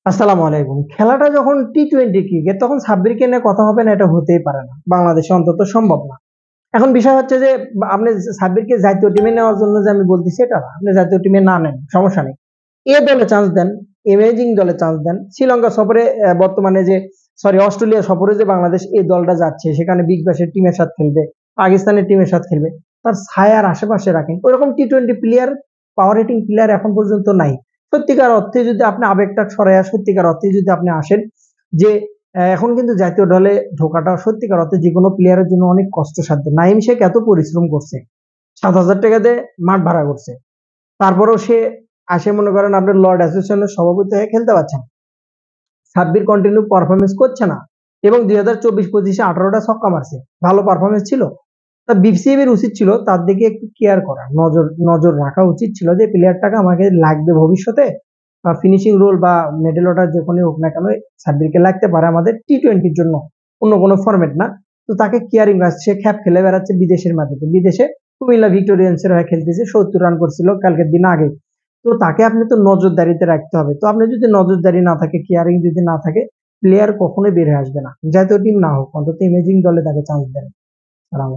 আসসালামু আলাইকুম। খেলাটা যখন টি-টোয়েন্টি ক্রিকেট তখন সাব্বিরকে নিয়ে কথা হবে না, এটা হতেই পারে না। বাংলাদেশে অন্তত সম্ভব না। এখন বিষয় হচ্ছে যে আপনি সাব্বিরকে জাতীয় টিমে নেওয়ার জন্য যে আমি বলতেছি এটা না। আপনি জাতীয় টিমে না নেন, সমস্যা নেই। এ দলে চান্স দেন, ইমেজিং দলে চান্স দেন। শ্রীলঙ্কা সফরে বর্তমানে যে অস্ট্রেলিয়া সফরে যে বাংলাদেশ এই দলটা যাচ্ছে সেখানে বিগ ব্যাশের টিমের সাথে খেলবে, পাকিস্তানের টিমের সাথে খেলবে। তার ছায়ার আশেপাশে রাখেন। ওরকম টি-টোয়েন্টি প্লেয়ার, পাওয়ার হিটিং প্লেয়ার এখন পর্যন্ত নাই। সত্যিকার অর্থে যদি আপনি আবেগটা ছড়াইয়া সত্যিকার অর্থে যদি আপনি আসেন যে এখন কিন্তু জাতীয় দলে ঢোকাটা সত্যিকার অর্থে যে কোনো প্লেয়ারের জন্য অনেক কষ্টসাধ্য। নাইম শেখ এত পরিশ্রম করছে, 7,000 টাকা দিয়ে মাঠ ভাড়া করছে, তারপরেও সে আসে মনে করেন আপনার লর্ড অ্যাসোসিয়েশনের সভাপতি হয়ে খেলতে পারছেন। সাব্বির কন্টিনিউ পারফরমেন্স করছে না এবং 2024-25-এ 18টা ছক্কা মারছে, ভালো পারফরমেন্স ছিল। তা বিসিবির উচিত ছিল তার দিকে একটু কেয়ার করা, নজর নজর রাখা উচিত ছিল যে প্লেয়ারটাকে আমাকে লাগবে ভবিষ্যতে, বা ফিনিশিং রোল বা মিডল অর্ডার যে কোনো হোক না কেন সাব্বিরকে লাগতে পারে আমাদের টি-টোয়েন্টির জন্য, অন্য কোনো ফরম্যাট না। তো তাকে কেয়ারিং রাখছে, সে খ্যাপ খেলে বেড়াচ্ছে বিদেশের মাটিতে, বিদেশে কুমিল্লা ভিক্টোরিয়ান্সের হয়ে খেলতেছে, 70 রান করছিল কালকের দিন আগে। তো তাকে আপনি তো নজরদারিতে রাখতে হবে। তো আপনি যদি নজরদারি না থাকে, কেয়ারিং যদি না থাকে, প্লেয়ার কখনোই বের হয়ে আসবে না। জাতীয় টিম না হোক, অন্তত ইমেজিং দলে তাকে চান্স দেন। সালাম।